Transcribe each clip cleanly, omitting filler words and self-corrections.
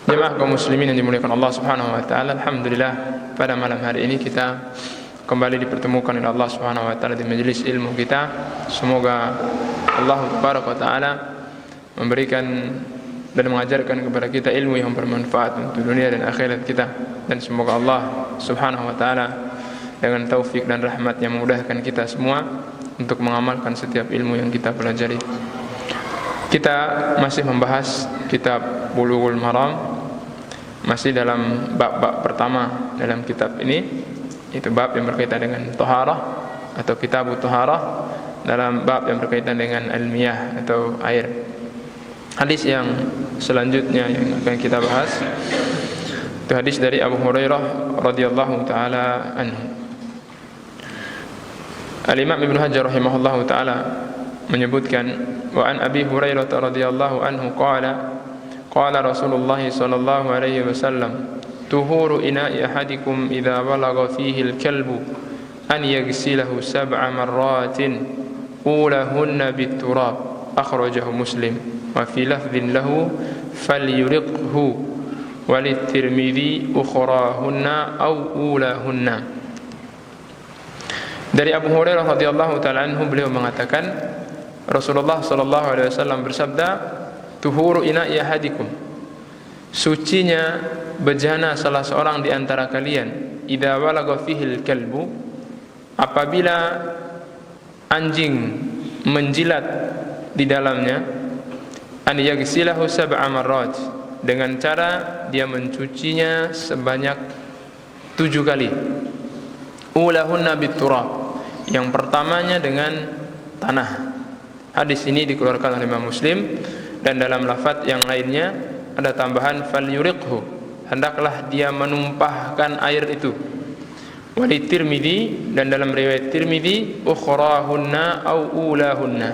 Jemaah kaum muslimin yang dimuliakan Allah Subhanahu wa taala, alhamdulillah pada malam hari ini kita kembali dipertemukan oleh Allah Subhanahu wa taala di majelis ilmu kita. Semoga Allah Tabaraka wa taala memberikan dan mengajarkan kepada kita ilmu yang bermanfaat untuk dunia dan akhirat kita, dan semoga Allah Subhanahu wa taala dengan taufik dan rahmat-Nya memudahkan kita semua untuk mengamalkan setiap ilmu yang kita pelajari. Kita masih membahas kitab Bulughul Maram, masih dalam bab-bab pertama dalam kitab ini, itu bab yang berkaitan dengan taharah atau kitab taharah, dalam bab yang berkaitan dengan al-miyah atau air. Hadis yang selanjutnya yang akan kita bahas itu hadis dari Abu Hurairah radhiyallahu taala anhu. Al-Imam Ibnu Hajar rahimahullahu taala menyebutkan, wa an Abi Hurairah radhiyallahu anhu qala qala Rasulullah sallallahu alaihi wasallam tuhuru ina'i ahadikum idza balagha fihi al-kalbu an yaghsilahu sab'a marratin ulahunna bit-turab, akhrajahu Muslim, wa fi lafdhin lahu falyuriqhu wa lit-Tirmidzi ukhrahunna aw ulahunna. Dari Abu Hurairah radhiyallahu taala anhu, beliau mengatakan Rasulullah sallallahu alaihi wasallam bersabda, tuhuru ina'i ahadikum, sucinya bejana salah seorang di antara kalian, idza balagha fihil kalbu, apabila anjing menjilat di dalamnya, an yaghsilahu sab'a marrat, dengan cara dia mencucinya sebanyak 7 kali. Ulahunna biturab, yang pertamanya dengan tanah. Hadis ini dikeluarkan oleh Imam Muslim, dan dalam lafaz yang lainnya ada tambahan falyuriqhu, hendaklah dia menumpahkan air itu. Wali Tirmidzi, dan dalam riwayat Tirmidzi ukhrahunna au ulahunna,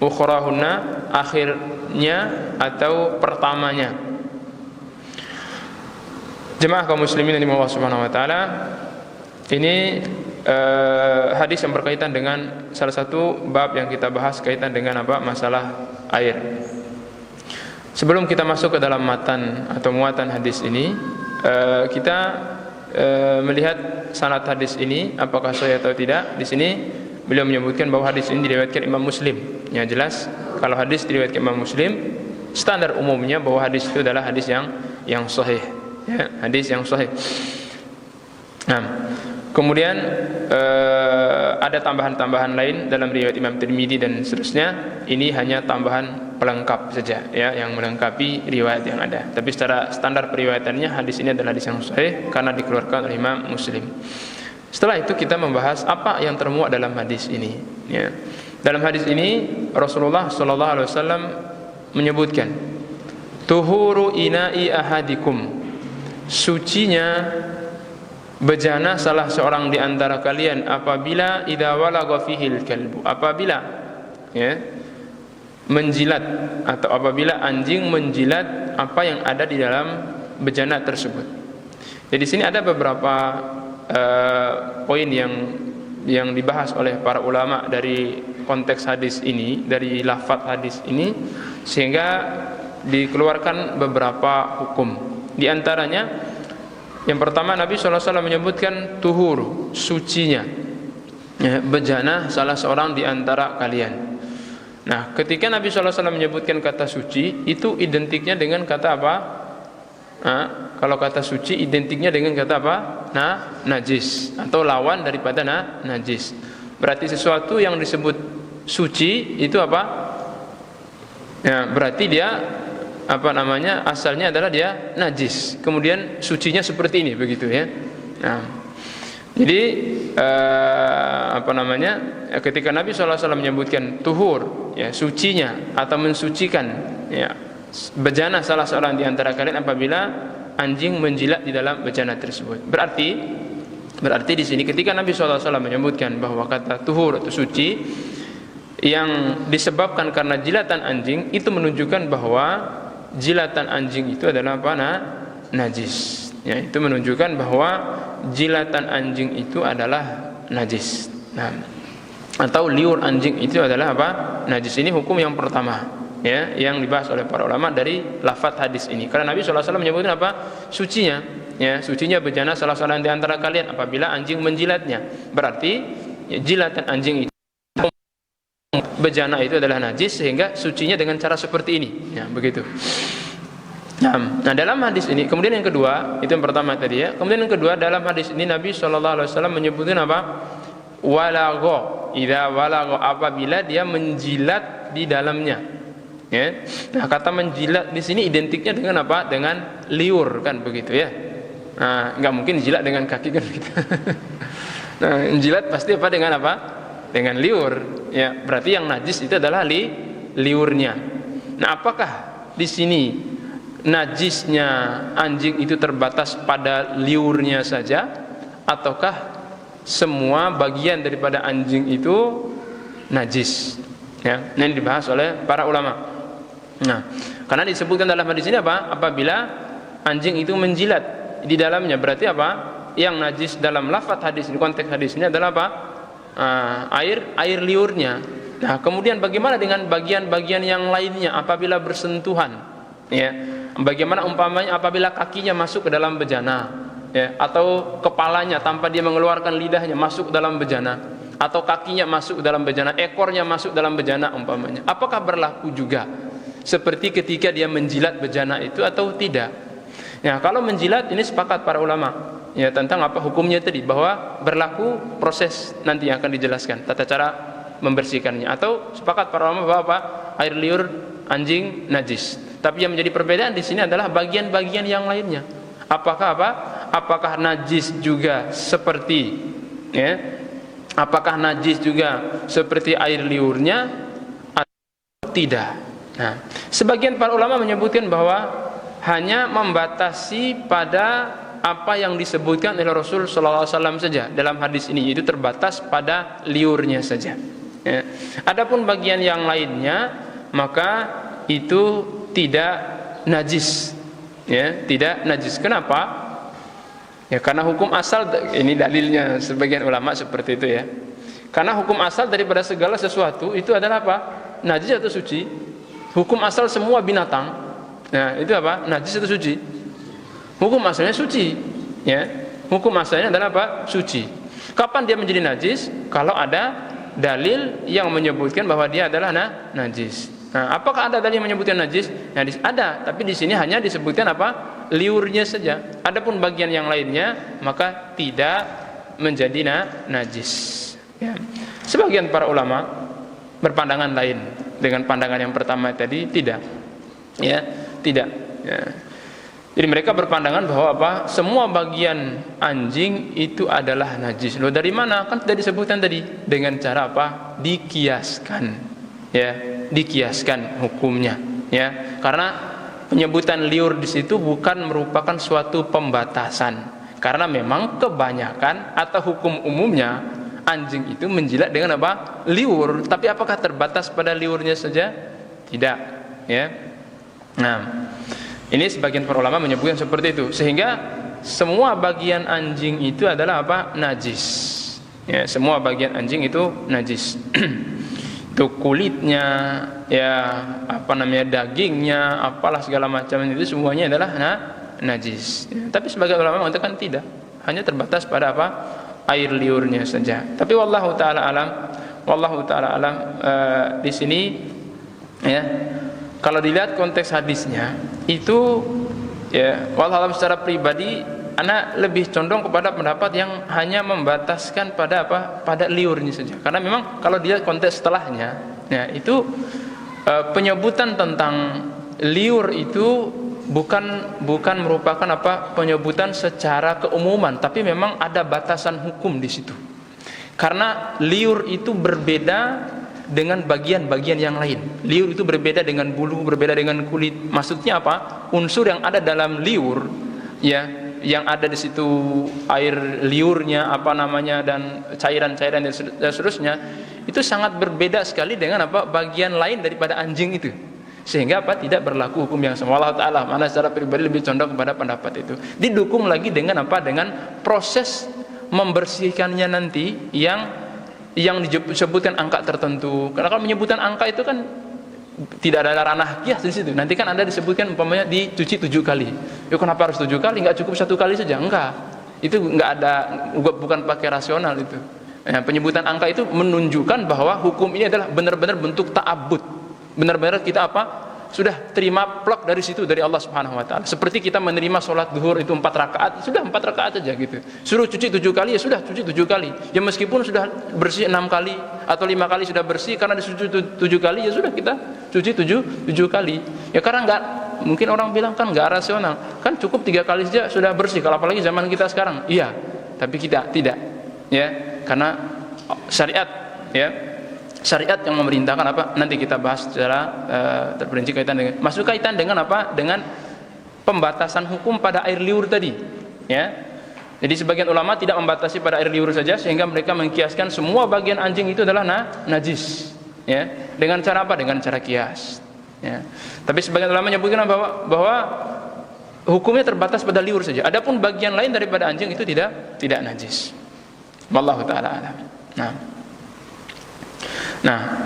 ukhrahunna akhirnya atau pertamanya. Jemaah kaum muslimin yang dimuliakan Allah Subhanahu wa taala, ini hadis yang berkaitan dengan salah satu bab yang kita bahas kaitan dengan apa? Masalah air. Sebelum kita masuk ke dalam matan atau muatan hadis ini, kita melihat sanad hadis ini apakah sahih atau tidak. Di sini beliau menyebutkan bahwa hadis ini diriwayatkan Imam Muslim. Ya, jelas kalau hadis diriwayatkan Imam Muslim, standar umumnya bahwa hadis itu adalah hadis yang sahih. Ya, hadis yang sahih. Nah, kemudian ada tambahan-tambahan lain dalam riwayat Imam Tirmidzi dan seterusnya. Ini hanya tambahan pelengkap saja, ya, yang melengkapi riwayat yang ada. Tapi secara standar periwayatannya hadis ini adalah hadis yang sahih karena dikeluarkan oleh Imam Muslim. Setelah itu kita membahas apa yang termuat dalam hadis ini. Ya. Dalam hadis ini Rasulullah sallallahu alaihi wasallam menyebutkan tuhuru ina'i ahadikum, sucinya bejana salah seorang di antara kalian apabila idza walagha fihil kalbu, apabila menjilat atau apabila anjing menjilat apa yang ada di dalam bejana tersebut. Jadi di sini ada beberapa poin yang dibahas oleh para ulama dari konteks hadis ini, dari lafaz hadis ini, sehingga dikeluarkan beberapa hukum. Di antaranya yang pertama, Nabi SAW menyebutkan tuhur, sucinya bejana salah seorang di antara kalian. Nah, ketika Nabi SAW menyebutkan kata suci, itu identiknya dengan kata apa? Nah, kalau kata suci identiknya dengan kata apa? Najis, atau lawan daripada najis. Berarti sesuatu yang disebut suci itu apa? Ya, berarti dia asalnya adalah dia najis, kemudian sucinya seperti ini, begitu ya. Nah, jadi ketika Nabi SAW menyebutkan tuhur, ya, sucinya atau mensucikan, ya, bejana salah seorang di antara kalian apabila anjing menjilat di dalam bejana tersebut. Berarti di sini ketika Nabi SAW menyebutkan bahwa kata tuhur atau suci yang disebabkan karena jilatan anjing, itu menunjukkan bahwa jilatan anjing itu adalah apa? Najis. Ya, itu menunjukkan bahwa jilatan anjing itu adalah najis. Nah, atau liur anjing itu adalah apa? Najis. Ini hukum yang pertama. ya yang dibahas oleh para ulama dari lafaz hadis ini. Karena Nabi SAW menyebutkan apa? Sucinya, ya, sucinya bejana salah seorang di antara kalian apabila anjing menjilatnya. Berarti ya, jilatan anjing itu, bejana itu adalah najis, sehingga sucinya dengan cara seperti ini, ya, begitu. Nah, dalam hadis ini, kemudian yang kedua, itu yang pertama tadi ya. Kemudian yang kedua, dalam hadis ini Nabi SAW menyebutkan apa? Walagho, idza walagho, apabila dia menjilat di dalamnya. Ya. Nah, kata menjilat di sini identiknya dengan apa? Dengan liur, kan begitu ya. Nah, nggak mungkin jilat dengan kaki kan gitu. Nah, menjilat pasti apa? Dengan apa? Dengan liur. Ya, berarti yang najis itu adalah liurnya. Nah, apakah di sini najisnya anjing itu terbatas pada liurnya saja, ataukah semua bagian daripada anjing itu najis? Ya, ini dibahas oleh para ulama. Nah, karena disebutkan dalam hadis ini apa? Apabila anjing itu menjilat di dalamnya, berarti apa? Yang najis dalam lafaz hadis ini, konteks hadis ini adalah apa? Air liurnya. Nah, kemudian bagaimana dengan bagian-bagian yang lainnya apabila bersentuhan? Ya, bagaimana umpamanya apabila kakinya masuk ke dalam bejana, ya, atau kepalanya tanpa dia mengeluarkan lidahnya masuk ke dalam bejana, atau kakinya masuk ke dalam bejana, ekornya masuk dalam bejana umpamanya. Apakah berlaku juga seperti ketika dia menjilat bejana itu atau tidak? Ya, kalau menjilat ini sepakat para ulama ya tentang apa hukumnya tadi, bahwa berlaku proses nanti yang akan dijelaskan tata cara membersihkannya, atau sepakat para ulama bahwa apa? Air liur anjing najis. Tapi yang menjadi perbedaan di sini adalah bagian-bagian yang lainnya. Apakah apa? Apakah najis juga seperti ya? Apakah najis juga seperti air liurnya atau tidak? Nah, sebagian para ulama menyebutkan bahwa hanya membatasi pada apa yang disebutkan oleh Rasul SAW saja dalam hadis ini, itu terbatas pada liurnya saja. Ya. Adapun bagian yang lainnya maka itu tidak najis, ya, tidak najis. Kenapa? Ya, karena hukum asal, ini dalilnya sebagian ulama seperti itu ya. Karena hukum asal daripada segala sesuatu itu adalah apa? Najis atau suci? Hukum asal semua binatang, nah itu apa? Najis atau suci? Hukum asalnya suci, ya. Hukum asalnya adalah apa? Suci. Kapan dia menjadi najis? Kalau ada dalil yang menyebutkan bahwa dia adalah najis. Nah, apakah ada dalil yang menyebutkan najis? Najis ada, tapi di sini hanya disebutkan apa? Liurnya saja. Adapun bagian yang lainnya maka tidak menjadi najis. Ya. Sebagian para ulama berpandangan lain dengan pandangan yang pertama tadi, tidak. Ya, tidak. Ya. Jadi mereka berpandangan bahwa apa? Semua bagian anjing itu adalah najis. Loh, dari mana? Kan tidak disebutkan tadi. Dengan cara apa? Dikiaskan. Ya, dikiaskan hukumnya. Ya, karena penyebutan liur di situ bukan merupakan suatu pembatasan. Karena memang kebanyakan atau hukum umumnya anjing itu menjilat dengan apa? Liur. Tapi apakah terbatas pada liurnya saja? Tidak. Ya. Nah, ini sebagian para ulama menyebutkan seperti itu, sehingga semua bagian anjing itu adalah apa? Najis. Ya, semua bagian anjing itu najis. Itu kulitnya, ya apa namanya, dagingnya, apalah segala macam itu semuanya adalah najis. Ya, tapi sebagian ulama mengatakan tidak, hanya terbatas pada apa? Air liurnya saja. Tapi wallahu taala alam, di sini ya, kalau dilihat konteks hadisnya itu ya, wallahu alam, secara pribadi ana lebih condong kepada pendapat yang hanya membataskan pada apa? Pada liurnya saja. Karena memang kalau dilihat konteks setelahnya, ya itu penyebutan tentang liur itu bukan merupakan apa? Penyebutan secara keumuman, tapi memang ada batasan hukum di situ. Karena liur itu berbeda dengan bagian-bagian yang lain. Liur itu berbeda dengan bulu, berbeda dengan kulit. Maksudnya apa? Unsur yang ada dalam liur, ya, yang ada di situ air liurnya, apa namanya, dan cairan-cairan dan seterusnya, itu sangat berbeda sekali dengan apa? Bagian lain daripada anjing itu. Sehingga apa? Tidak berlaku hukum yang sama. Allah Ta'ala, mana secara pribadi lebih condong kepada pendapat itu. Didukung lagi dengan apa? Dengan proses membersihkannya nanti yang disebutkan angka tertentu. Karena kalau menyebutkan angka itu kan tidak ada ranah kias di situ. Nanti kan Anda disebutkan umpamanya dicuci 7 kali. Ya kenapa harus 7 kali? Enggak cukup 1 kali saja? Enggak. Itu enggak ada, bukan pakai rasional itu. Ya, penyebutan angka itu menunjukkan bahwa hukum ini adalah benar-benar bentuk ta'abbud. Benar-benar kita apa? Sudah terima plak dari situ dari Allah Subhanahu wa taala. Seperti kita menerima sholat zuhur itu 4 rakaat, sudah 4 rakaat saja gitu. Suruh cuci 7 kali ya sudah cuci 7 kali. Ya meskipun sudah bersih 6 kali atau 5 kali sudah bersih, karena disuci 7 kali ya sudah kita cuci 7 kali. Ya karena enggak, mungkin orang bilang kan enggak rasional. Kan cukup 3 kali saja sudah bersih. Kalau apalagi zaman kita sekarang. Iya, tapi kita tidak. Ya, karena syariat ya. Syariat yang memerintahkan apa? Nanti kita bahas secara terperinci kaitan dengan masuk kaitan dengan apa? Dengan pembatasan hukum pada air liur tadi, ya. Jadi sebagian ulama tidak membatasi pada air liur saja, sehingga mereka mengkiaskan semua bagian anjing itu adalah najis, ya. Dengan cara apa? Dengan cara kias, ya. Tapi sebagian ulama menyebutkan bahwa hukumnya terbatas pada liur saja. Adapun bagian lain daripada anjing itu tidak najis. Wallahu taala alam. Nah,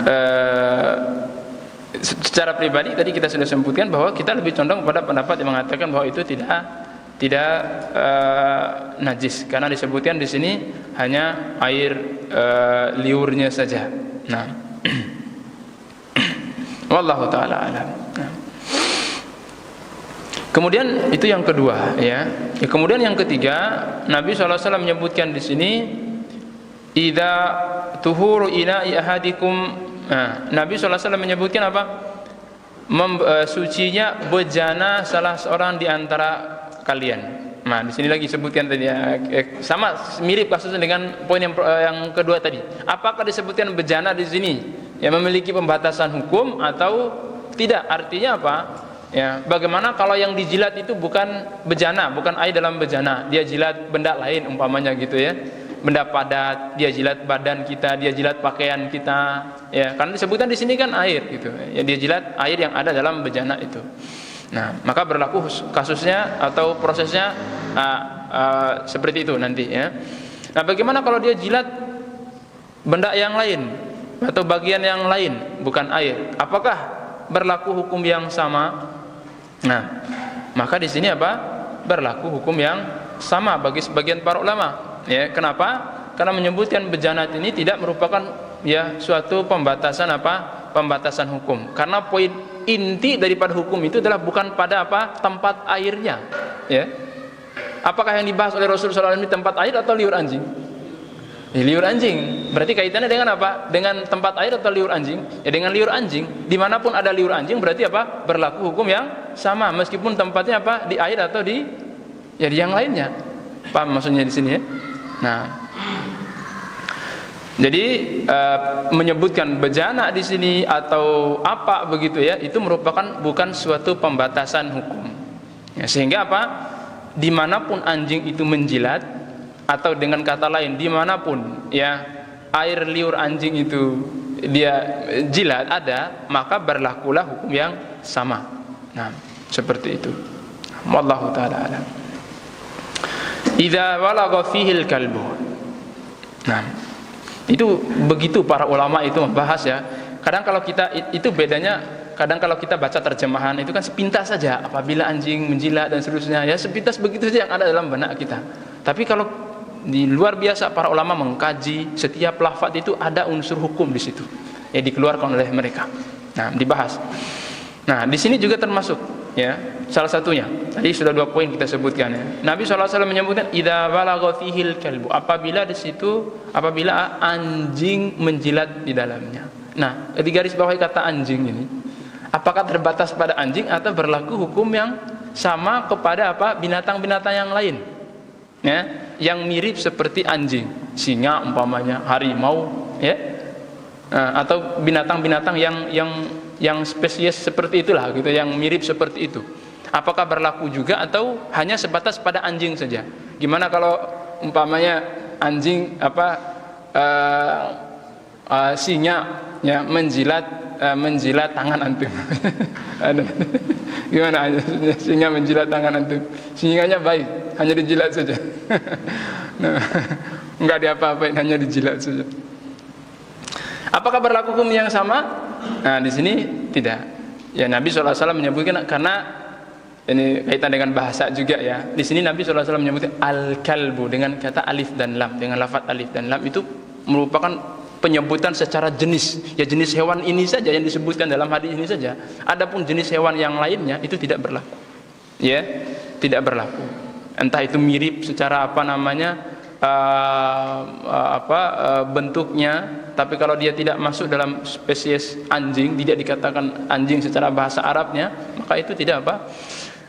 secara pribadi tadi kita sudah sebutkan bahwa kita lebih condong pada pendapat yang mengatakan bahwa itu tidak najis, karena disebutkan di sini hanya air liurnya saja. Nah, wallahu taala alam. Nah. Kemudian itu yang kedua, ya. Kemudian yang ketiga, Nabi SAW menyebutkan di sini idza tuhuru ina'i ahadikum. Nabi SAW menyebutkan apa? Sucinya bejana salah seorang di antara kalian. Nah, di sini lagi sebutkan tadi ya, sama mirip kasusnya dengan poin yang kedua tadi. Apakah disebutkan bejana di sini yang memiliki pembatasan hukum atau tidak? Artinya apa? Ya, bagaimana kalau yang dijilat itu bukan bejana, bukan air dalam bejana, dia jilat benda lain umpamanya gitu ya. Benda padat, dia jilat badan kita, dia jilat pakaian kita, ya, karena disebutkan di sini kan air gitu. Ya, dia jilat air yang ada dalam bejana itu. Nah, maka berlaku kasusnya atau prosesnya seperti itu nanti, ya. Nah, bagaimana kalau dia jilat benda yang lain atau bagian yang lain bukan air? Apakah berlaku hukum yang sama? Nah, maka di sini apa? Berlaku hukum yang sama bagi sebagian para ulama. Ya, kenapa? Karena menyebutkan bejana ini tidak merupakan ya suatu pembatasan apa? Pembatasan hukum. Karena poin inti daripada hukum itu adalah bukan pada apa? Tempat airnya, ya. Apakah yang dibahas oleh Rasulullah SAW ini tempat air atau liur anjing? Ya, liur anjing. Berarti kaitannya dengan apa? Dengan tempat air atau liur anjing? Ya, dengan liur anjing. Dimanapun ada liur anjing berarti apa? Berlaku hukum yang sama, meskipun tempatnya apa? Di air atau di yang lainnya. Paham maksudnya di sini, ya? Nah, jadi menyebutkan bejana di sini atau apa begitu ya, itu merupakan bukan suatu pembatasan hukum. Ya, sehingga apa? Dimanapun anjing itu menjilat, atau dengan kata lain dimanapun ya air liur anjing itu dia jilat ada, maka berlakulah hukum yang sama. Nah, seperti itu. Wallahu taala alam. Idza walagha fihil kalbu. Nah, itu begitu para ulama itu membahas ya. Kadang kalau kita itu bedanya, kadang kalau kita baca terjemahan itu kan sepintas saja, apabila anjing menjilat dan seterusnya ya, sepintas begitu saja yang ada dalam benak kita. Tapi kalau di luar biasa para ulama mengkaji setiap lafaz itu ada unsur hukum di situ. Ya, dikeluarkan oleh mereka. Nah, dibahas. Nah, di sini juga termasuk ya, salah satunya tadi sudah 2 poin kita sebutkan ya. Nabi SAW menyebutkan idza balagha fihil kalbu, apabila di situ apabila anjing menjilat di dalamnya. Nah, di garis bawah kata anjing ini, apakah terbatas pada anjing atau berlaku hukum yang sama kepada apa? Binatang-binatang yang lain? Ya, yang mirip seperti anjing, singa umpamanya, harimau ya. Atau binatang-binatang yang spesies seperti itulah gitu, yang mirip seperti itu. Apakah berlaku juga atau hanya sebatas pada anjing saja? Gimana kalau umpamanya anjing singa ya menjilat tangan antum? Gimana singa menjilat tangan antum? Singanya baik, hanya dijilat saja. Nah, enggak diapa-apain, hanya dijilat saja. Apakah berlaku hukum yang sama Nah, di sini tidak. Ya, Nabi SAW menyebutkan, karena ini kaitan dengan bahasa juga ya. Di sini Nabi SAW menyebutkan al-kalbu dengan kata alif dan lam, dengan lafaz alif dan lam itu merupakan penyebutan secara jenis. Ya, jenis hewan ini saja yang disebutkan dalam hadis ini saja. Adapun jenis hewan yang lainnya itu tidak berlaku. Ya, tidak berlaku. Entah itu mirip secara bentuknya, tapi kalau dia tidak masuk dalam spesies anjing, tidak dikatakan anjing secara bahasa Arabnya, maka itu tidak apa.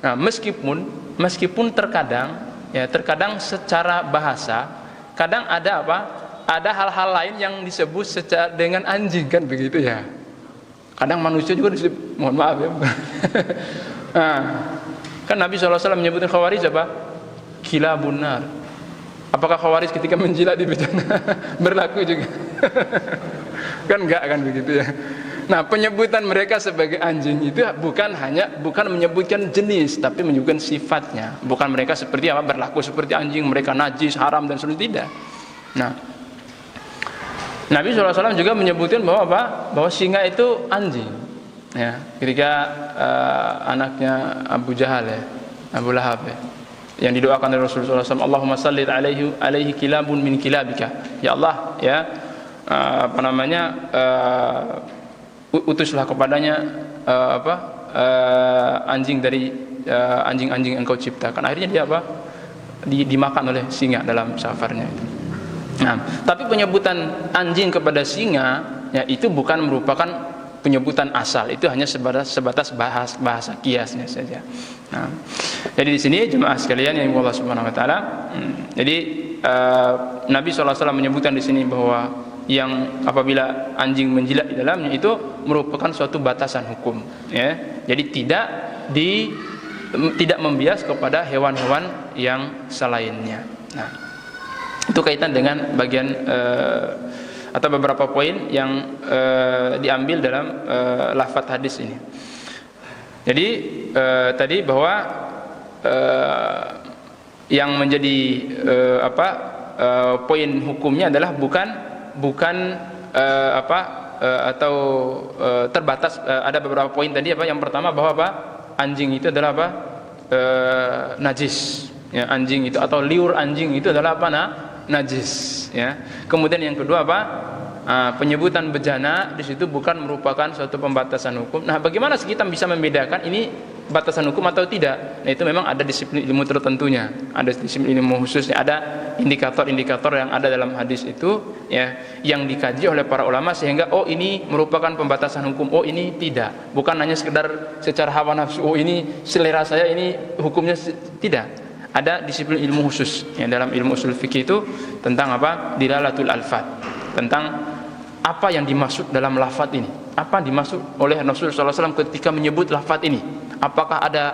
Nah, meskipun terkadang secara bahasa kadang ada ada hal-hal lain yang disebut secara dengan anjing, kan begitu ya. Kadang manusia juga disebut, mohon maaf ya. Nah, kan Nabi SAW menyebutkan Khawarij apa? Kilabun nar. Apakah Khawarij ketika menjilat di bejana berlaku juga? Kan enggak, kan begitu ya. Nah, penyebutan mereka sebagai anjing itu bukan menyebutkan jenis, tapi menyebutkan sifatnya. Bukan mereka seperti berlaku seperti anjing, mereka najis, haram dan seterusnya, tidak. Nah, Nabi SAW juga menyebutkan bahwa singa itu anjing. Ya, ketika anaknya Abu Jahal ya, Abu Lahab ya, yang didoakan oleh Rasulullah SAW, Allahumma sallit alaihi kilabun min kilabika. Ya Allah, ya utuslah kepadanya anjing dari anjing-anjing yang engkau ciptakan. Akhirnya dia dimakan oleh singa dalam safarnya itu. Nah, tapi penyebutan anjing kepada singa ya itu bukan merupakan penyebutan asal, itu hanya sebatas bahasa kiasnya saja. Nah, jadi di sini jemaah sekalian yang Allah Subhanahu wa taala, jadi Nabi SAW menyebutkan di sini bahwa yang apabila anjing menjilat di dalamnya itu merupakan suatu batasan hukum, ya. Jadi tidak membias kepada hewan-hewan yang selainnya. Nah, itu kaitan dengan bagian atau beberapa poin yang diambil dalam lafaz hadis ini. Jadi tadi bahwa yang menjadi poin hukumnya adalah bukan terbatas. Ada beberapa poin tadi yang pertama bahwa anjing itu adalah najis. Ya, anjing itu atau liur anjing itu adalah najis, ya. Kemudian yang kedua penyebutan bejana di situ bukan merupakan suatu pembatasan hukum. Nah, bagaimana kita bisa membedakan ini batasan hukum atau tidak? Nah, itu memang ada disiplin ilmu tertentunya, ada disiplin ilmu khususnya, ada indikator-indikator yang ada dalam hadis itu, ya, yang dikaji oleh para ulama sehingga ini merupakan pembatasan hukum, ini tidak. Bukan hanya sekedar secara hawa nafsu, ini selera saya, ini hukumnya tidak. Ada disiplin ilmu khusus yang dalam ilmu usul fikih itu tentang dilalatul alfat, tentang apa yang dimaksud dalam lafaz ini, apa yang dimaksud oleh Rasulullah SAW ketika menyebut lafaz ini, apakah ada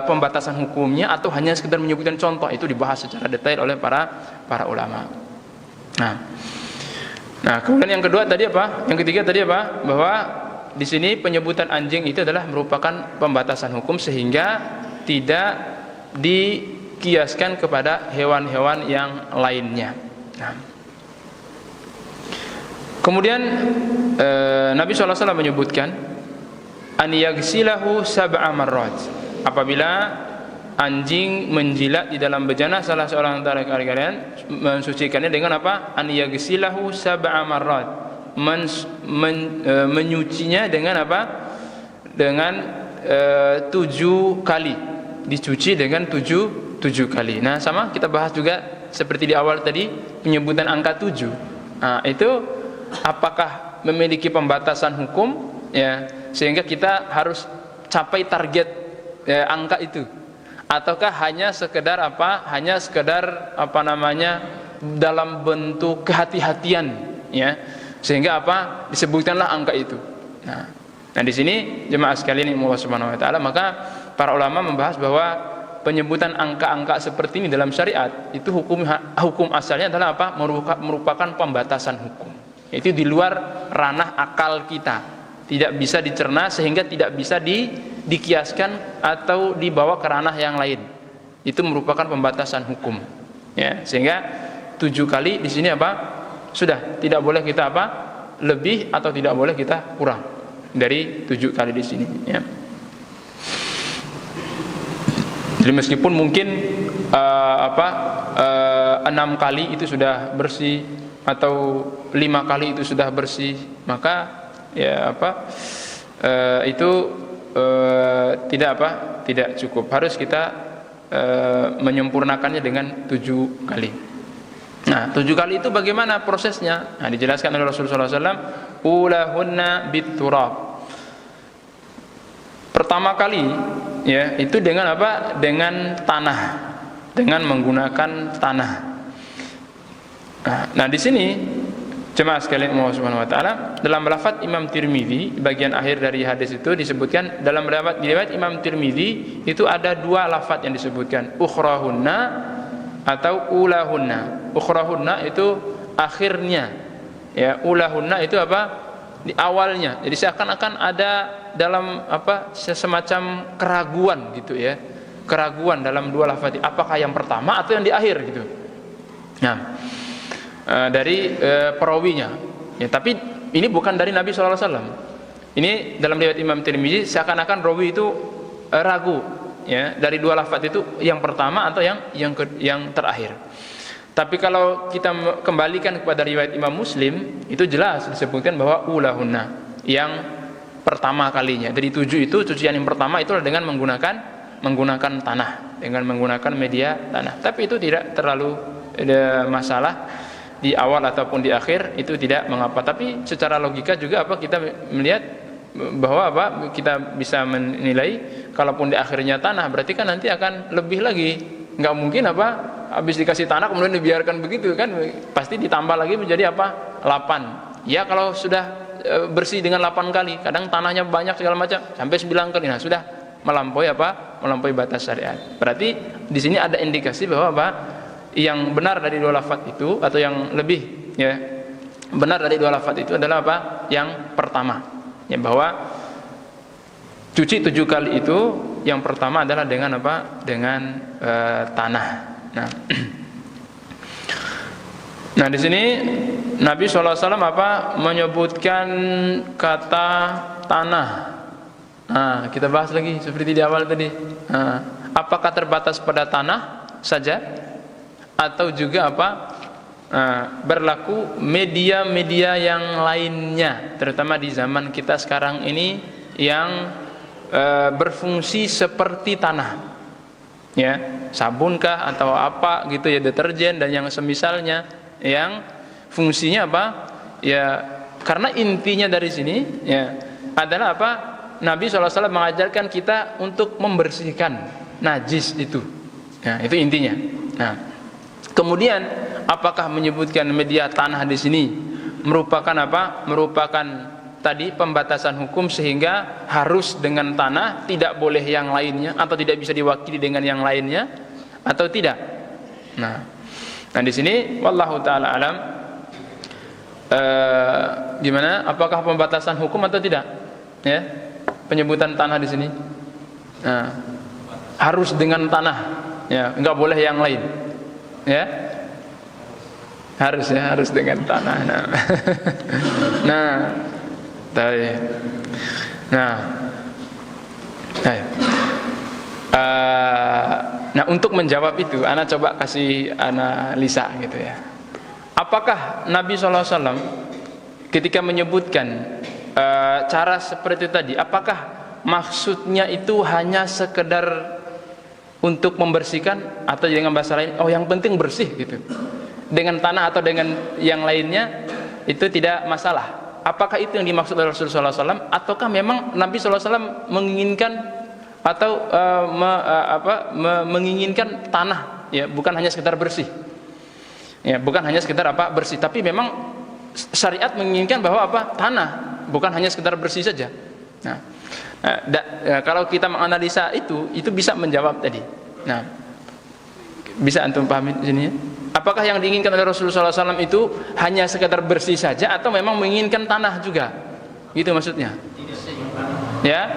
pembatasan hukumnya atau hanya sekedar menyebutkan contoh. Itu dibahas secara detail oleh para ulama. Nah, kemudian yang kedua tadi yang ketiga tadi bahwa di sini penyebutan anjing itu adalah merupakan pembatasan hukum sehingga tidak dikiaskan kepada hewan-hewan yang lainnya. Nah, kemudian Nabi SAW menyebutkan an yaghsilahu sab'a marrat. Apabila anjing menjilat di dalam bejana salah seorang antara kalian, mensucikannya dengan an yaghsilahu sab'a marrat. Menyucinya dengan dengan 7 kali. Dicuci dengan 7 kali. Nah, sama kita bahas juga seperti di awal tadi penyebutan angka 7. Nah, itu apakah memiliki pembatasan hukum, ya, sehingga kita harus capai target angka itu, ataukah hanya sekedar dalam bentuk kehati-hatian, ya, sehingga disebutkanlah angka itu. Nah, di sini jemaah sekalian yang Allah Subhanahu wa taala, maka para ulama membahas bahwa penyebutan angka-angka seperti ini dalam syariat itu hukum asalnya adalah merupakan pembatasan hukum. Itu di luar ranah akal kita, tidak bisa dicerna sehingga tidak bisa dikiaskan atau dibawa ke ranah yang lain. Itu merupakan pembatasan hukum, ya, sehingga 7 kali di sini sudah tidak boleh kita lebih atau tidak boleh kita kurang dari 7 kali di sini, ya. Jadi meskipun mungkin 6 kali itu sudah bersih atau 5 kali itu sudah bersih, maka ya itu tidak cukup. Harus kita menyempurnakannya dengan 7 kali. Nah, 7 kali itu bagaimana prosesnya? Nah, dijelaskan oleh Rasulullah SAW, ulahunna biturab. Pertama kali, ya, itu dengan apa? Dengan tanah, dengan menggunakan tanah. Nah, di sini jemaah sekalian Allah Subhanahu wa taala, dalam lafaz Imam Tirmidzi bagian akhir dari hadis itu disebutkan, dalam riwayat Imam Tirmidzi itu ada 2 lafaz yang disebutkan, ukhrahunna atau ulahunna. Ukhrahunna itu akhirnya, ya, ulahunna itu apa? Di awalnya. Jadi seakan-akan ada dalam semacam keraguan gitu, ya. Keraguan dalam 2 lafaz, apakah yang pertama atau yang di akhir gitu. Nah, dari perawinya, ya, tapi ini bukan dari Nabi SAW. Ini dalam riwayat Imam Tirmidzi seakan-akan rawi itu ragu, ya, dari 2 lafaz itu yang pertama atau yang terakhir. Tapi kalau kita kembalikan kepada riwayat Imam Muslim, itu jelas disebutkan bahwa ulahunna, yang pertama kalinya. Dari 7 itu, cucian yang pertama itu dengan menggunakan tanah, dengan menggunakan media tanah. Tapi itu tidak terlalu ada masalah di awal ataupun di akhir, itu tidak mengapa. Tapi secara logika juga kita melihat bahwa kita bisa menilai, kalaupun di akhirnya tanah, berarti kan nanti akan lebih lagi. Nggak mungkin habis dikasih tanah kemudian dibiarkan begitu kan, pasti ditambah lagi menjadi 8. Ya, kalau sudah bersih dengan 8 kali, kadang tanahnya banyak segala macam sampai 9 kali, nah sudah melampaui batas syariat. Berarti di sini ada indikasi bahwa yang benar dari 2 lafaz itu, atau yang lebih, ya, benar dari 2 lafaz itu adalah yang pertama, ya, bahwa cuci 7 kali itu yang pertama adalah dengan dengan tanah. Nah, di sini Nabi SAW menyebutkan kata tanah. Kita bahas lagi seperti di awal tadi. Apakah terbatas pada tanah saja, atau juga berlaku media-media yang lainnya, terutama di zaman kita sekarang ini yang berfungsi seperti tanah, ya, sabunkah atau apa gitu, ya, deterjen dan yang semisalnya, yang fungsinya ya, karena intinya dari sini, ya, adalah Nabi SAW mengajarkan kita untuk membersihkan najis itu, ya, itu intinya. Nah, kemudian apakah menyebutkan media tanah di sini merupakan merupakan tadi pembatasan hukum, sehingga harus dengan tanah, tidak boleh yang lainnya, atau tidak bisa diwakili dengan yang lainnya, atau tidak? Nah, di sini wallahu taala alam, gimana? Apakah pembatasan hukum atau tidak? Ya, penyebutan tanah di sini. Nah, harus dengan tanah, ya, enggak boleh yang lain, ya. Harus dengan tanah. Nah, untuk menjawab itu, ana coba kasih analisa gitu, ya. Apakah Nabi SAW ketika menyebutkan cara seperti itu tadi, apakah maksudnya itu hanya sekedar untuk membersihkan, atau dengan bahasa lain, yang penting bersih gitu, dengan tanah atau dengan yang lainnya itu tidak masalah? Apakah itu yang dimaksud oleh Rasulullah SAW, ataukah memang Nabi SAW menginginkan atau menginginkan tanah, ya, bukan hanya sekedar bersih, ya, bukan hanya sekedar bersih, tapi memang syariat menginginkan bahwa tanah, bukan hanya sekedar bersih saja. Nah, kalau kita menganalisa itu bisa menjawab tadi. Nah, bisa antum pahami di sini, ya? Apakah yang diinginkan oleh Rasulullah SAW itu hanya sekedar bersih saja, atau memang menginginkan tanah juga? Gitu maksudnya? Ya?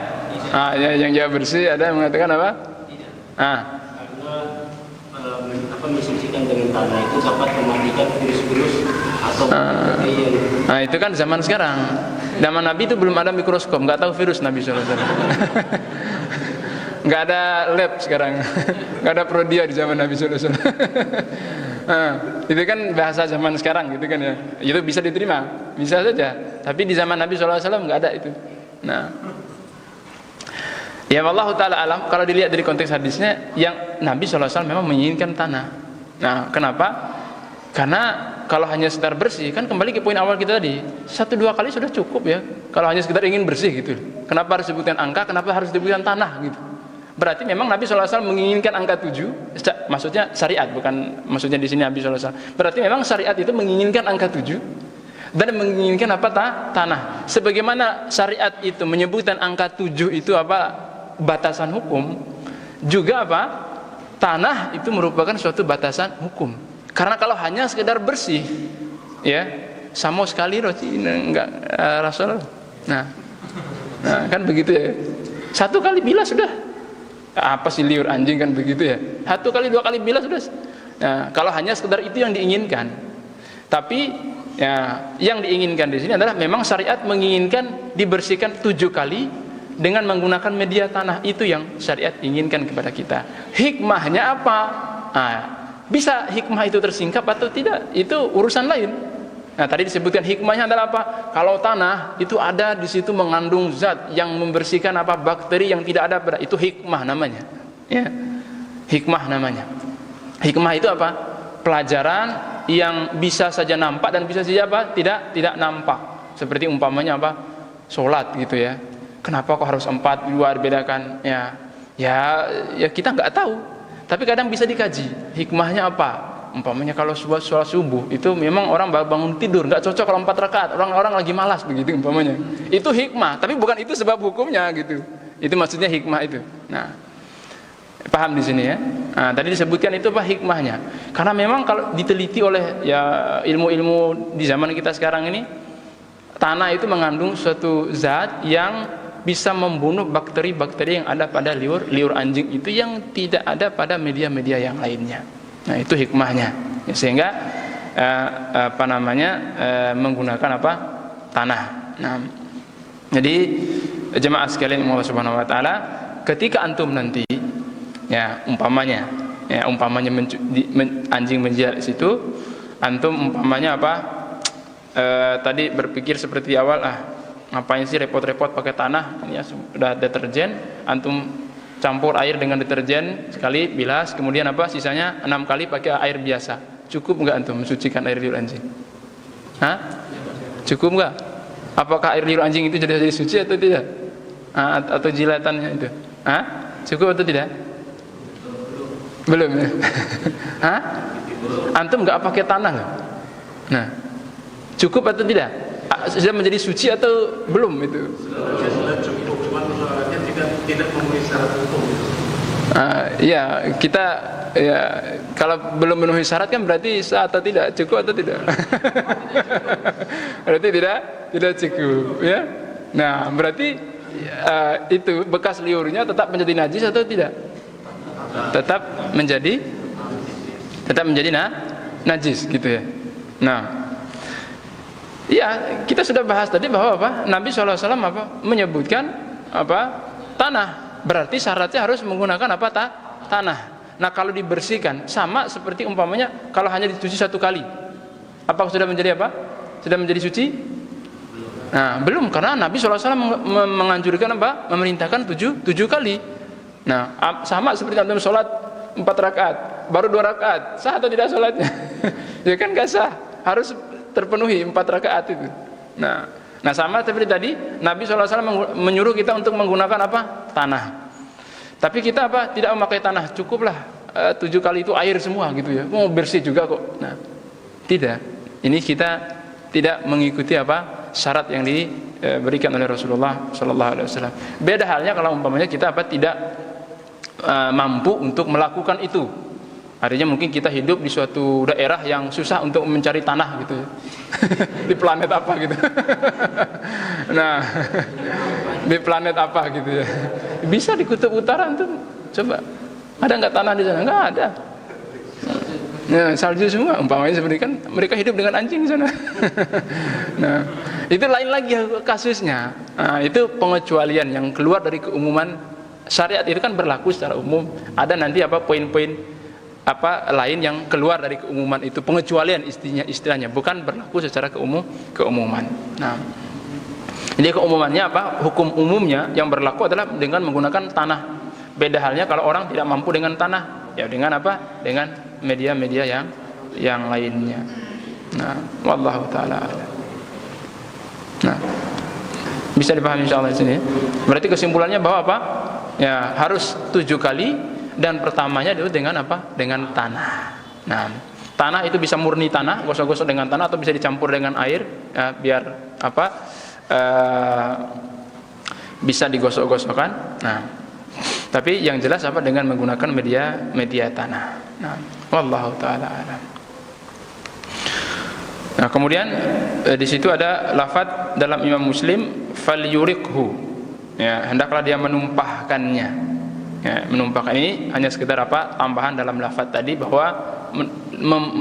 Yang jawab bersih, ada yang mengatakan apa? Karena mensucikan dengan tanah itu dapat mematikan virus-virus atau bakteri yang... Nah itu kan zaman sekarang. Zaman Nabi itu belum ada mikroskop, nggak tahu virus Nabi SAW. Nggak ada lab sekarang, nggak ada prodia di zaman Nabi SAW. Itu kan bahasa zaman sekarang gitu kan ya. Itu bisa diterima, bisa saja. Tapi di zaman Nabi SAW nggak ada itu. Nah, ya Allah Ta'ala alam. Kalau dilihat dari konteks hadisnya, yang Nabi SAW memang menginginkan tanah. Nah, kenapa? Karena kalau hanya sekedar bersih, kan kembali ke poin awal kita tadi, 1-2 kali sudah cukup ya. Kalau hanya sekedar ingin bersih gitu, kenapa harus disebutkan angka, kenapa harus disebutkan tanah gitu. Berarti memang Nabi SAW menginginkan angka 7, maksudnya syariat, bukan maksudnya di sini Nabi SAW. Berarti memang syariat itu menginginkan angka 7 dan menginginkan apa? Tanah. Sebagaimana syariat itu menyebutkan angka 7 itu apa? Batasan hukum, juga apa? Tanah itu merupakan suatu batasan hukum. Karena kalau hanya sekedar bersih, ya sama sekali roti enggak Rasul. Nah, kan begitu ya. 1 kali bilas sudah. Apa sih liur anjing kan begitu ya. 1 kali 2 kali bilas sudah. Nah, kalau hanya sekedar itu yang diinginkan. Tapi ya, yang diinginkan di sini adalah memang syariat menginginkan dibersihkan 7 kali dengan menggunakan media tanah. Itu yang syariat inginkan kepada kita. Hikmahnya apa? Nah, bisa hikmah itu tersingkap atau tidak, itu urusan lain. Nah, tadi disebutkan hikmahnya adalah apa? Kalau tanah itu ada di situ mengandung zat yang membersihkan apa? Bakteri yang tidak ada pada itu, hikmah namanya. Ya. Hikmah namanya. Hikmah itu apa? Pelajaran yang bisa saja nampak dan bisa saja apa? Tidak nampak. Seperti umpamanya apa? Salat gitu ya. Kenapa kok harus 4 2 dibedakan? Ya kita nggak tahu. Tapi kadang bisa dikaji, hikmahnya apa? Umpamanya kalau sholat subuh itu memang orang bangun tidur, nggak cocok kalau 4 rakaat, orang-orang lagi malas begitu umpamanya. Itu hikmah, tapi bukan itu sebab hukumnya gitu. Itu maksudnya hikmah itu. Nah, paham di sini ya? Nah, tadi disebutkan itu apa hikmahnya? Karena memang kalau diteliti oleh ya ilmu-ilmu di zaman kita sekarang ini, tanah itu mengandung suatu zat yang bisa membunuh bakteri-bakteri yang ada pada liur anjing itu yang tidak ada pada media-media yang lainnya. Nah, itu hikmahnya. Ya, sehingga menggunakan apa? Tanah. Nah, jadi jemaah sekalian Allah Subhanahu wa taala, ketika antum nanti ya umpamanya anjing menjilat di situ, antum umpamanya apa? Tadi berpikir seperti awal, ngapain sih repot-repot pakai tanah, ini ya sudah deterjen, antum campur air dengan deterjen sekali bilas, kemudian apa sisanya 6 kali pakai air biasa. Cukup enggak antum mensucikan air liur anjing? Cukup enggak? Apakah air liur anjing itu jadi suci atau tidak? Atau jilatannya itu? Cukup atau tidak? Belum ya? Antum enggak pakai tanah enggak? Nah, cukup atau tidak? Sudah menjadi suci atau belum itu? Sudah cukup, cuma soalnya tidak memenuhi syarat hukum. Ya kita ya kalau belum memenuhi syarat kan berarti sah atau tidak, cukup atau tidak? Berarti tidak cukup ya. Nah berarti itu bekas liurnya tetap menjadi najis atau tidak? Tetap menjadi najis gitu ya. Nah, ya, kita sudah bahas tadi bahwa apa? Nabi SAW menyebutkan apa? Tanah. Berarti syaratnya harus menggunakan apa? Tanah. Nah, kalau dibersihkan sama seperti umpamanya kalau hanya dicuci 1 kali. Apakah sudah menjadi apa? Sudah menjadi suci? Nah, belum, karena Nabi SAW menganjurkan apa? Memerintahkan 7 kali. Nah, sama seperti antum sholat 4 rakaat, baru 2 rakaat, sah atau tidak sholatnya? Ya kan gak sah, harus terpenuhi 4 rakaat itu. Nah sama seperti tadi Nabi SAW menyuruh kita untuk menggunakan apa? Tanah. Tapi kita apa? Tidak memakai tanah, cukuplah 7 kali itu air semua gitu ya. Mau bersih juga kok. Nah, tidak. Ini kita tidak mengikuti apa? Syarat yang diberikan oleh Rasulullah SAW. Beda halnya kalau umpamanya kita apa? Tidak mampu untuk melakukan itu. Artinya mungkin kita hidup di suatu daerah yang susah untuk mencari tanah gitu ya. Di planet apa gitu. Nah, di planet apa gitu ya. Bisa di kutub utara tuh, coba. Ada nggak tanah di sana? Nggak ada. Nah, salju semua umpamanya seperti kan mereka hidup dengan anjing sana. Nah, itu lain lagi kasusnya. Nah, itu pengecualian yang keluar dari keumuman syariat. Itu kan berlaku secara umum. Ada nanti poin-poin lain yang keluar dari keumuman itu, pengecualian istilahnya, bukan berlaku secara keumuman. Nah, jadi keumumannya hukum umumnya yang berlaku adalah dengan menggunakan tanah. Beda halnya kalau orang tidak mampu dengan tanah, ya dengan dengan media-media yang lainnya. Nah, wallahu taala a'lam. Nah, bisa dipahami insyaallah di sini. Berarti kesimpulannya bahwa ya harus 7 kali, dan pertamanya itu dengan dengan tanah. Nah, tanah itu bisa murni tanah, gosok-gosok dengan tanah, atau bisa dicampur dengan air, ya, biar bisa digosok-gosokkan. Nah, tapi yang jelas dengan menggunakan media tanah. Nah, wallahu taala a'lam. Nah, kemudian di situ ada lafaz dalam Imam Muslim, falyurikhu. Ya, hendaklah dia menumpahkannya. Ya, menumpahkan ini hanya sekedar tambahan dalam lafaz tadi, bahwa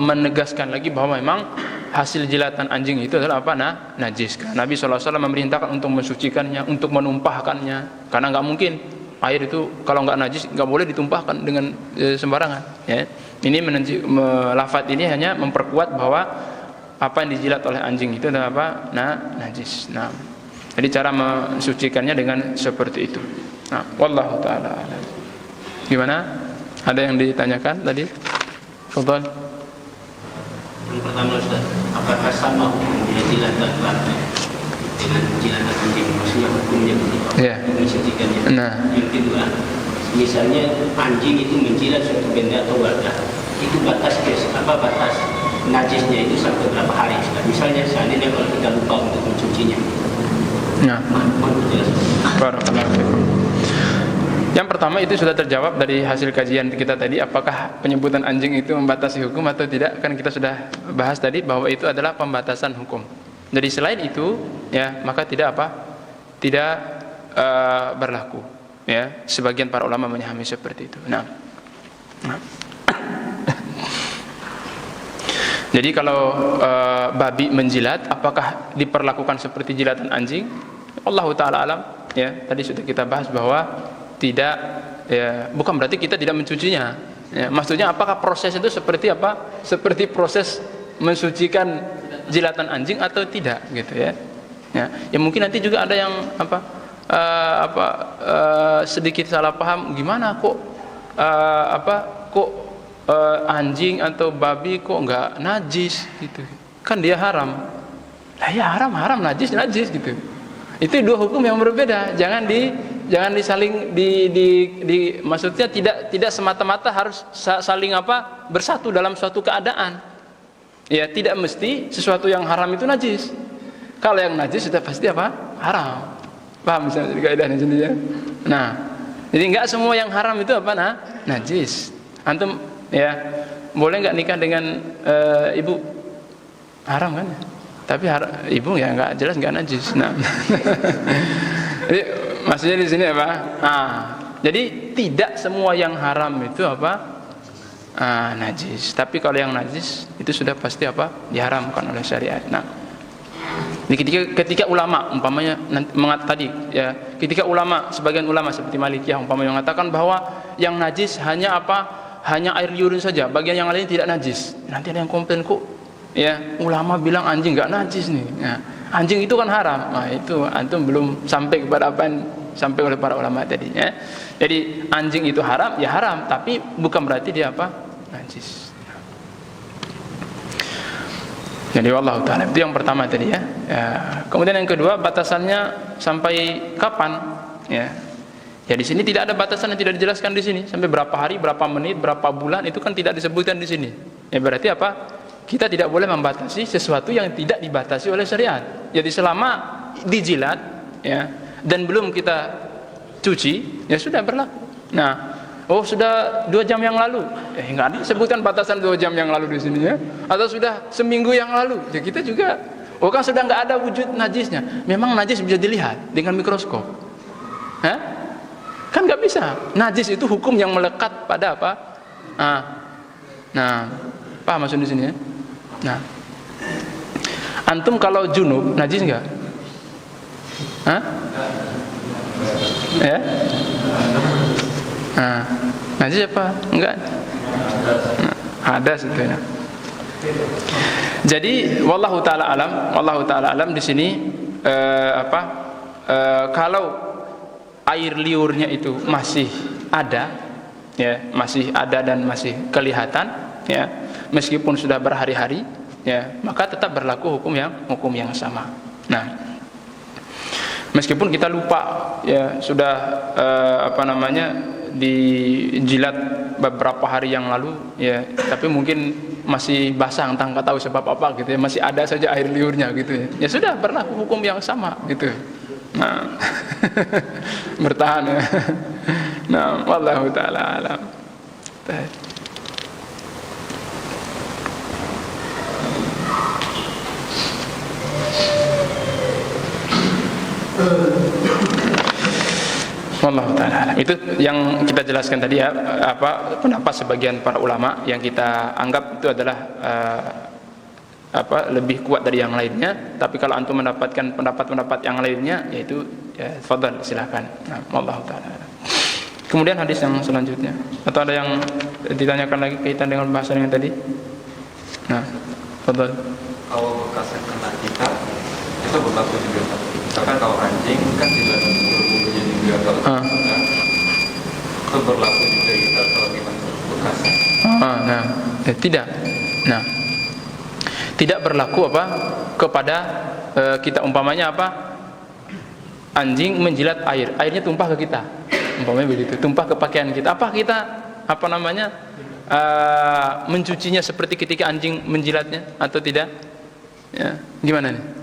menegaskan lagi bahwa memang hasil jilatan anjing itu adalah najis. Nabi SAW memerintahkan untuk mensucikannya, untuk menumpahkannya, karena nggak mungkin air itu kalau nggak najis nggak boleh ditumpahkan dengan sembarangan. Ya, ini lafaz ini hanya memperkuat bahwa apa yang dijilat oleh anjing itu adalah najis. Nah, jadi cara mensucikannya dengan seperti itu. Nah, wallahu taala a'lam. Gimana? Ada yang ditanyakan tadi? Fadhal. Yang pertama Ustaz, apakah sama hukumnya jilatan babi dengan jilatan anjing? Maksudnya hukumnya mensucikannya. Nah, yang kedua, misalnya anjing itu menjilat suatu benda atau wadah, itu batas najisnya itu sampai berapa hari? Misalnya seandainya kalau kita lupa untuk mencucinya. Nah, barakallahu fikum. Yang pertama itu sudah terjawab dari hasil kajian kita tadi, apakah penyebutan anjing itu membatasi hukum atau tidak. Kan kita sudah bahas tadi bahwa itu adalah pembatasan hukum. Jadi selain itu, ya, maka tidak berlaku. Ya, sebagian para ulama memahami seperti itu. Nah. Jadi kalau babi menjilat, apakah diperlakukan seperti jilatan anjing? Allahu taala alam. Ya, tadi sudah kita bahas bahwa tidak, ya, bukan berarti kita tidak mencucinya. Ya, maksudnya apakah proses itu seperti seperti proses mensucikan jilatan anjing atau tidak, gitu ya. Ya mungkin nanti juga ada yang sedikit salah paham, gimana kok anjing atau babi kok nggak najis gitu, kan dia haram. Lah ya, haram najis gitu. Itu dua hukum yang berbeda. Jangan disaling maksudnya tidak semata-mata harus saling bersatu dalam suatu keadaan. Ya, tidak mesti sesuatu yang haram itu najis. Kalau yang najis sudah pasti haram. Paham misalnya kaidahnya sendiri ya. Nah, jadi enggak semua yang haram itu najis. Antum ya boleh nggak nikah dengan ibu? Haram kan? Tapi ibu ya nggak jelas nggak najis. Nah, jadi maksudnya di sini jadi tidak semua yang haram itu najis. Tapi kalau yang najis itu sudah pasti diharamkan oleh syariat. Nah, ketika ulama umpamanya tadi ya, ketika sebagian ulama seperti Malikiyah umpamanya mengatakan bahwa yang najis hanya hanya air liurin saja, bagian yang lain tidak najis. Nanti ada yang komplain, kok ya ulama bilang anjing nggak najis nih. Nah, anjing itu kan haram. Nah, itu antum belum sampai kepada apa yang sampai oleh para ulama tadi ya. Jadi anjing itu haram, ya haram, tapi bukan berarti dia najis. Jadi wallahu taala, itu yang pertama tadi ya. Kemudian yang kedua, batasannya sampai kapan ya. Ya di sini tidak ada batasan yang tidak dijelaskan di sini. Sampai berapa hari, berapa menit, berapa bulan itu kan tidak disebutkan di sini. Ya berarti kita tidak boleh membatasi sesuatu yang tidak dibatasi oleh syariat. Jadi selama dijilat ya dan belum kita cuci, ya sudah berlaku. Nah, sudah 2 jam yang lalu, nggak disebutkan batasan 2 jam yang lalu di sini ya. Atau sudah seminggu yang lalu, ya kita juga, kan sudah nggak ada wujud najisnya. Memang najis bisa dilihat dengan mikroskop, kan nggak bisa. Najis itu hukum yang melekat pada paham Paham maksud di sini ya? Nah, antum kalau junub najis enggak? Hah? Ya? Nah, najis apa? Enggak. Nah, ada sebetulnya. Jadi wallahu taala alam di sini kalau air liurnya itu masih ada, ya, masih ada dan masih kelihatan, ya, meskipun sudah berhari-hari, ya, maka tetap berlaku hukum yang sama. Nah, meskipun kita lupa, ya, sudah dijilat beberapa hari yang lalu, ya, tapi mungkin masih basah, entah nggak tahu sebab apa gitu ya, masih ada saja air liurnya gitu ya, ya sudah berlaku hukum yang sama gitu. Nah, bertahan ya. Nah, wallahu taala alam. Wallahu ta'ala. Itu yang kita jelaskan tadi ya, pendapat sebagian para ulama yang kita anggap itu adalah lebih kuat dari yang lainnya. Tapi kalau antum mendapatkan pendapat-pendapat yang lainnya, yaitu ya fadhal, silakan. Nah, wallahu ta'ala. Kemudian hadis yang selanjutnya, atau ada yang ditanyakan lagi kaitan dengan bahasan yang tadi? Nah, fadhal. Kalau bekas yang kena kita itu berlaku juga. Misalkan kalau anjing kan tidak berbulunya juga, kalau itu berlaku juga kita kalau kita bekas. Nah, tidak. Nah, tidak berlaku kepada kita, umpamanya anjing menjilat air, airnya tumpah ke kita, umpamanya begitu, tumpah ke pakaian kita, apa kita mencucinya seperti ketika anjing menjilatnya atau tidak? Ya, gimana nih?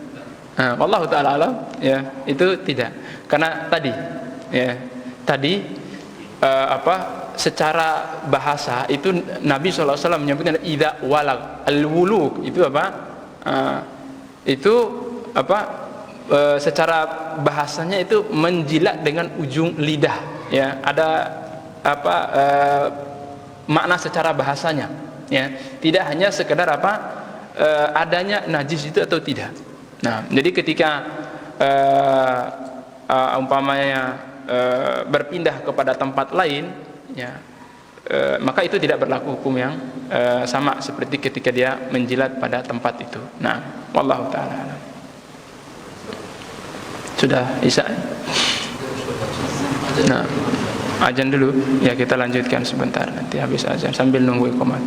Wallahu ta'ala alam, ya, itu tidak. Karena tadi secara bahasa itu Nabi SAW menyebutkan idza walag al-wuluk, itu secara bahasanya itu menjilat dengan ujung lidah, ya, ada makna secara bahasanya, ya, tidak hanya sekedar adanya najis itu atau tidak. Nah, jadi ketika umpamanya berpindah kepada tempat lain, ya, maka itu tidak berlaku hukum yang sama seperti ketika dia menjilat pada tempat itu. Nah, wallahu ta'ala alam. Sudah isya. Nah, azan dulu, ya, kita lanjutkan sebentar, nanti habis azan sambil nunggu iqamah.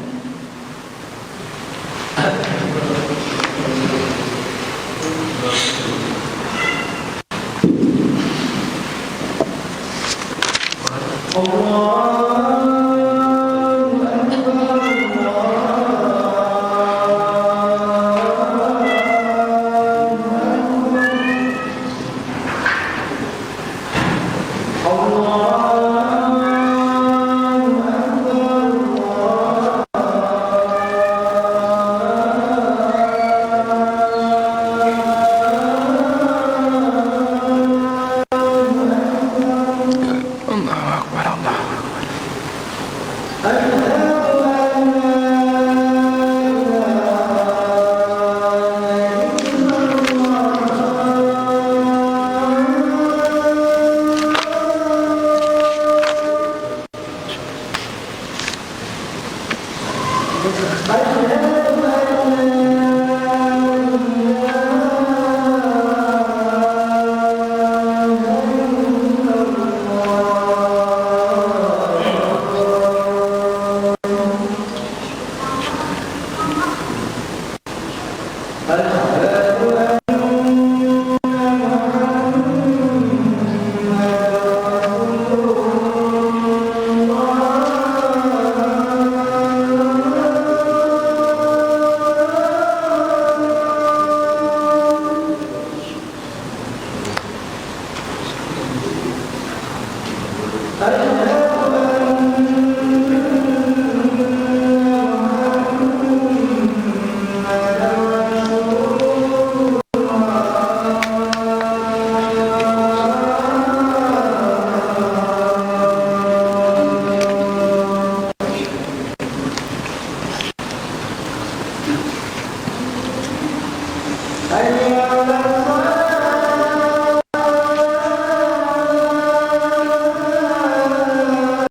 Baik,